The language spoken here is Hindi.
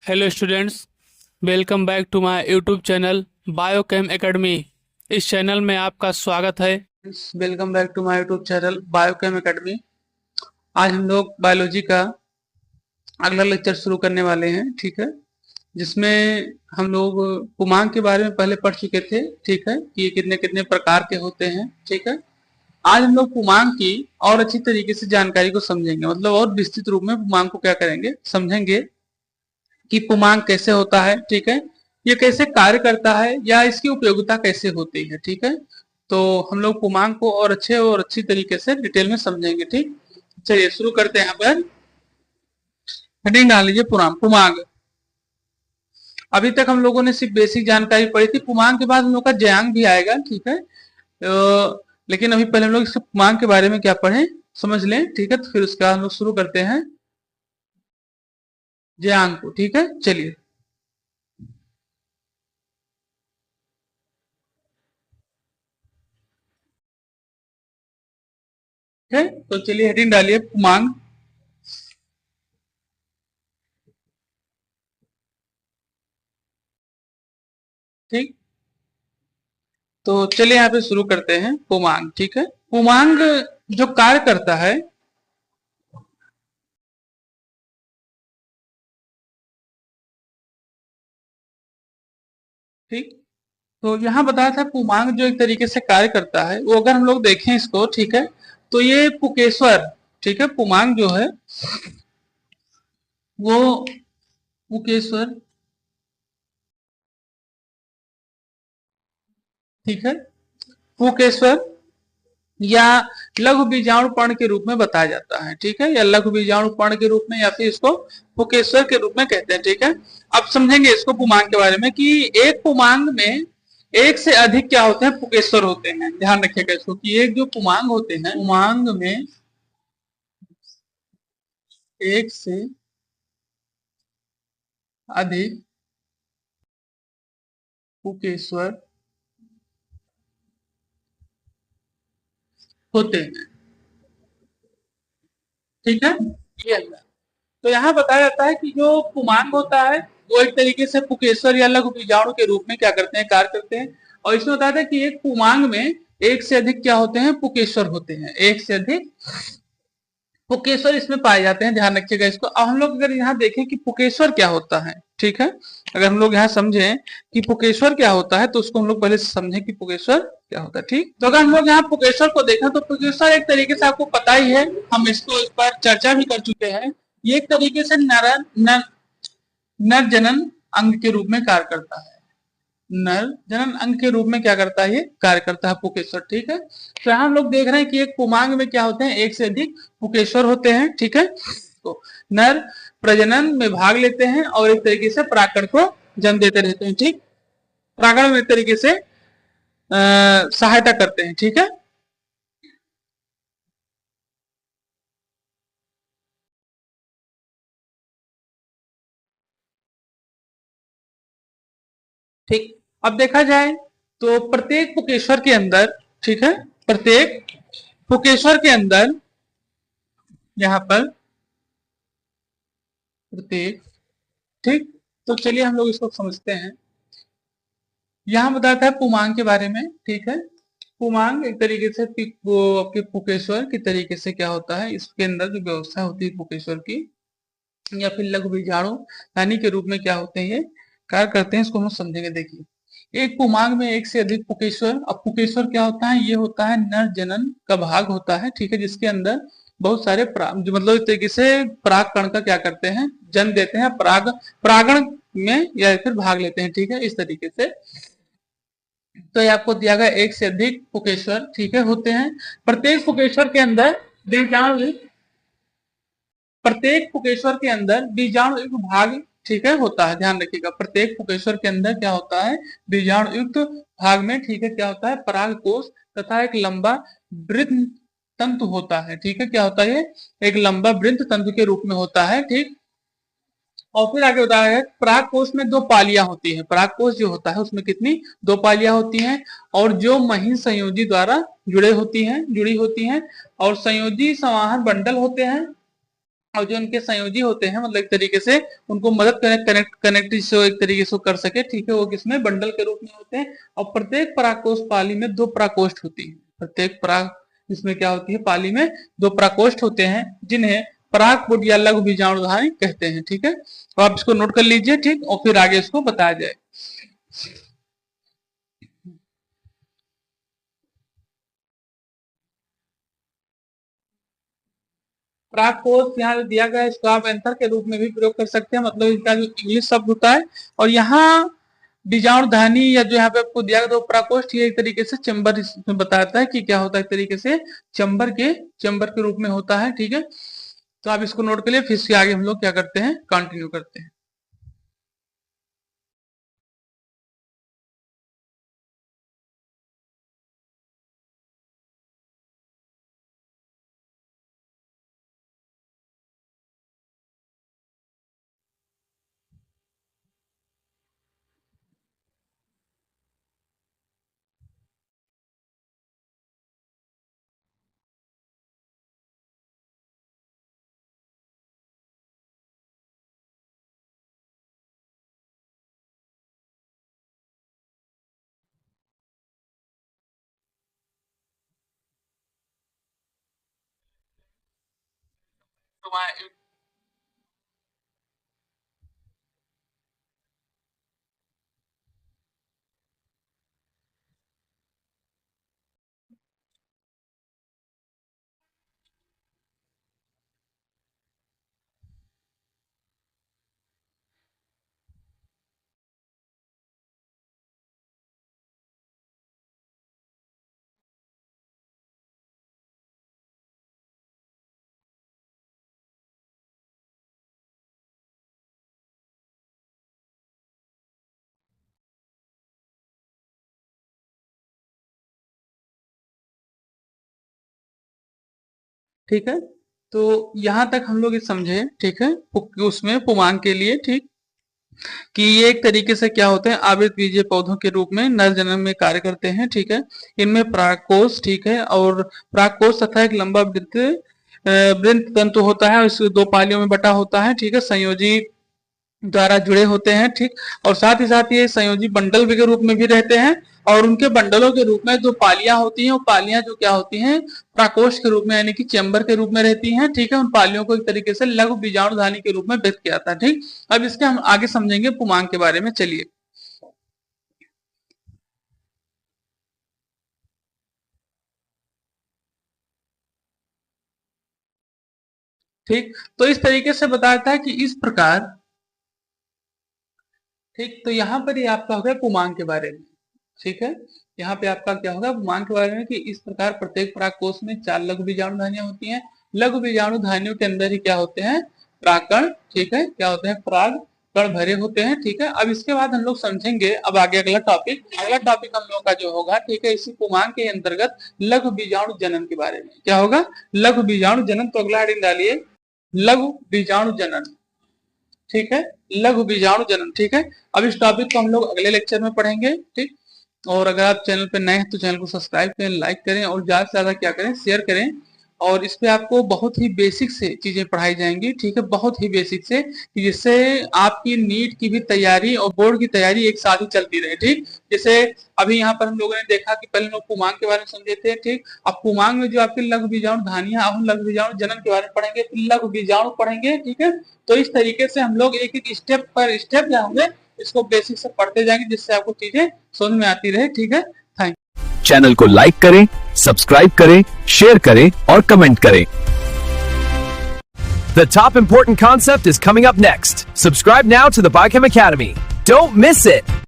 Hello students, welcome back to my YouTube channel Biochem academy. इस चैनल में आपका स्वागत है। Welcome back to my YouTube channel Biochem academy. आज हम लोग बायोलॉजी का अगला लेक्चर शुरू करने वाले हैं, ठीक है, जिसमें हम लोग पुमांग के बारे में पहले पढ़ चुके थे, ठीक है, कि ये कितने कितने प्रकार के होते हैं, ठीक है। आज हम लोग पुमांग की और अच्छी तरीके से जानकारी को समझेंगे, मतलब और विस्तृत रूप में पुमांग को क्या करेंगे, समझेंगे कि पुमांग कैसे होता है, ठीक है, ये कैसे कार्य करता है या इसकी उपयोगिता कैसे होती है, ठीक है। तो हम लोग पुमांग को और अच्छे और अच्छी तरीके से डिटेल में समझेंगे, ठीक। चलिए शुरू करते हैं। यहाँ पर हेडिंग डाल लीजिए पुमांग। अभी तक हम लोगों ने सिर्फ बेसिक जानकारी पढ़ी थी। पुमांग के बाद हम लोग का जयांग भी आएगा, ठीक है। लेकिन अभी पहले हम लोग इस पुमांग के बारे में क्या पढ़े समझ लें, ठीक है। तो फिर उसके बाद हम लोग शुरू करते हैं जयांग को, ठीक है। चलिए ठीक है, तो चलिए हेडिंग डालिए पुमांग। ठीक, तो चलिए यहाँ पे शुरू करते हैं पुमांग, ठीक है। पुमांग जो कार्य करता है, ठीक, तो यहाँ बताया था पुमांग जो एक तरीके से कार्य करता है, वो अगर हम लोग देखें इसको, ठीक है, तो ये पुकेश्वर, ठीक है, पुमांग जो है वो पुकेश्वर, ठीक है, पुकेश्वर या लघु बीजाणु पर्ण के रूप में बताया जाता है, ठीक है, या लघु बीजाणु पर्ण के रूप में, या फिर इसको पुकेश्वर के रूप में कहते हैं, ठीक है। अब समझेंगे इसको पुमांग के बारे में कि एक पुमांग में एक से अधिक क्या होते हैं, पुकेश्वर होते हैं। ध्यान रखिएगा इसको कि एक जो पुमांग होते हैं, पुमांग में एक से अधिक पुकेश्वर होते हैं, ठीक है। ये तो यहाँ बताया जाता है कि जो पुमांग होता है वो एक तरीके से पुकेश्वर या लघु बीजाणु के रूप में क्या करते हैं, कार्य करते हैं। और इसमें बताया था कि एक पुमांग में एक से अधिक क्या होते हैं, पुकेश्वर होते हैं, एक से अधिक पुकेश्वर इसमें पाए जाते हैं। ध्यान रखिएगा इसको। अब हम लोग अगर यहाँ देखें कि पुकेश्वर क्या होता है, ठीक है, अगर हम लोग यहाँ समझें कि पुकेश्वर क्या होता है, तो उसको हम लोग पहले समझें कि पुकेश्वर क्या होता है, ठीक। तो अगर हम लोग यहाँ पुकेश्वर को देखें तो पुकेश्वर एक तरीके से आपको पता ही है, हम इसको इस पर चर्चा भी कर चुके हैं। ये एक तरीके से नर जनन अंग के रूप में कार्य करता है। नर जनन अंग के रूप में क्या करता है, ये कार्य करता है पुकेश्वर, ठीक है। तो यहाँ हम लोग देख रहे हैं कि एक पुमांग में क्या होते हैं, एक से अधिक पुकेश्वर होते हैं, ठीक है। तो नर प्रजनन में भाग लेते हैं और एक तरीके से परागकण को जन्म देते रहते हैं, ठीक। परागण में एक तरीके से सहायता करते हैं, ठीक है। ठीक, अब देखा जाए तो प्रत्येक पुकेश्वर के अंदर, ठीक है, प्रत्येक पुकेश्वर के अंदर यहाँ पर प्रत्येक, ठीक, तो चलिए हम लोग इसको समझते हैं। यहाँ बताता है पुमांग के बारे में, ठीक है। पुमांग एक तरीके से वो आपके पुकेश्वर की तरीके से क्या होता है, इसके अंदर जो व्यवस्था होती है पुकेश्वर की, या फिर लघु बीजाणु यानी के रूप में क्या होते हैं, ये कार्य करते हैं, इसको हम समझेंगे। देखिए एक पुमांग में एक से अधिक पुकेश्वर। अब पुकेश्वर क्या होता है, ये होता है नर जनन का भाग होता है, ठीक है, जिसके अंदर बहुत सारे जो मतलब इस तरीके से पराग कण का क्या करते हैं, जन्म देते हैं, परागण में या फिर भाग लेते हैं, ठीक है, इस तरीके से। तो ये आपको दिया गया एक से अधिक पुकेश्वर, ठीक है, होते हैं। प्रत्येक पुकेश्वर के अंदर बीजाणु, प्रत्येक पुकेश्वर के अंदर बीजाणु युक्त भाग, ठीक है, होता है। ध्यान रखिएगा प्रत्येक पुकेश्वर के अंदर क्या होता है, बीजाणु युक्त भाग में, ठीक है, क्या होता है, पराग कोष तथा एक लंबा वृत्त तंतु होता है, ठीक है। क्या होता है, एक लंबा वृत्त तंतु के रूप में होता है, ठीक। और फिर आगे बताया है पराग कोष में दो पालियां होती है। पराग कोष जो होता है उसमें कितनी, दो पालियां होती हैं, और जो महीन संयोजी द्वारा जुड़ी होती हैं, और संयोजी संवाहन बंडल होते हैं, और जो उनके संयोजी होते हैं, मतलब एक तरीके से उनको मदद कनेक्ट जिससे एक तरीके से कर सके, ठीक है, वो किसमें बंडल के रूप में होते हैं। और प्रत्येक परागकोश पाली में 2 परागकोष्ठ होती है। प्रत्येक पराग इसमें क्या होती है, पाली में 2 परागकोष्ठ होते हैं, जिन्हें परागपुट या लघु बीजाणुधानी कहते हैं। ठीक है, तो आप इसको नोट कर लीजिए, ठीक, और फिर आगे इसको बताया जाए। परागकोश यहाँ दिया गया है, इसको आप एंथर के रूप में भी प्रयोग कर सकते हैं, मतलब इसका जो इंग्लिश शब्द होता है। और यहाँ बीजाणुधानी या जो यहाँ पे आपको दिया गया तो परागकोष्ठ, ये एक तरीके से चैम्बर इसमें बताता है कि क्या होता है, एक तरीके से चैम्बर के रूप में होता है। ठीक है, तो आप इसको नोट कर लिए, फिर इसके आगे हम लोग क्या करते हैं, कंटिन्यू करते हैं। तो ठीक है, तो यहां तक हम लोग ये समझे, ठीक है, उसमें पुमांग के लिए, ठीक, कि ये एक तरीके से क्या होते हैं, आवृत बीजीय पौधों के रूप में नर जन्म में कार्य करते हैं। ठीक है, इनमें परागकोश, ठीक है, और परागकोश तथा एक लंबा वृंत तंतु होता है, और इस 2 पालियों में बटा होता है। ठीक है, संयोजी द्वारा जुड़े होते हैं। ठीक, और साथ ही साथ ये संयोजी बंडल के रूप में भी रहते हैं, और उनके बंडलों के रूप में जो पालियां होती हैं, वो पालियां जो क्या होती हैं, प्राकोष्ठ के रूप में यानी कि चैम्बर के रूप में रहती हैं। ठीक है, उन पालियों को एक तरीके से लघु बीजाणुधानी के रूप में व्यक्त किया जाता है। ठीक, अब इसके हम आगे समझेंगे पुमांग के बारे में, चलिए। ठीक, तो इस तरीके से बताया है कि इस प्रकार, ठीक, तो यहाँ पर ये आपका हो गया पुमांग के बारे में। ठीक है, यहाँ पे आपका क्या होगा, पुमांग के बारे में, कि इस प्रकार प्रत्येक परागकोश में 4 लघु बीजाणु धानियां होती हैं। लघु बीजाणु धानियों के अंदर ही क्या होते हैं, परागकण, ठीक है, क्या होते हैं, पराग कण भरे होते हैं। ठीक है, अब इसके बाद हम लोग समझेंगे, अब आगे अगला टॉपिक हम लोग का जो होगा, ठीक है, इसी पुमांग के अंतर्गत लघु बीजाणु जनन के बारे में। क्या होगा, लघु बीजाणु जनन। तो अगला हेडिंग डालिए, लघु बीजाणु जनन। ठीक है, लघु बीजाणु जनन। ठीक है, अब इस टॉपिक को हम लोग अगले लेक्चर में पढ़ेंगे। ठीक, और अगर आप चैनल पे नए हैं तो चैनल को सब्सक्राइब करें, लाइक करें, और ज्यादा से ज्यादा क्या करें, शेयर करें। और इस पे आपको बहुत ही बेसिक से चीजें पढ़ाई जाएंगी। ठीक है, बहुत ही बेसिक से, कि जिससे आपकी नीट की भी तैयारी और बोर्ड की तैयारी एक साथ ही चलती रहे। ठीक, जैसे अभी यहाँ पर हम लोगों ने देखा कि पहले लोग पुमांग के बारे में समझे थे। ठीक, अब पुमांग में जो आपके लघु बीजाणु धानियां, अब हम लघु बीजाणु जनन के बारे में पढ़ेंगे, फिर लघु बीजाणु पढ़ेंगे। ठीक है, तो इस तरीके से हम लोग एक एक स्टेप पर स्टेप क्या होंगे, इसको बेसिक से पढ़ते जाएंगे, जिससे आपको चीजें समझ में आती रहे। ठीक है, थैंक यू। चैनल को लाइक करें, सब्सक्राइब करें, शेयर करें और कमेंट करें। The top important concept is coming up next. Subscribe now to the Biochem Academy. Don't miss it.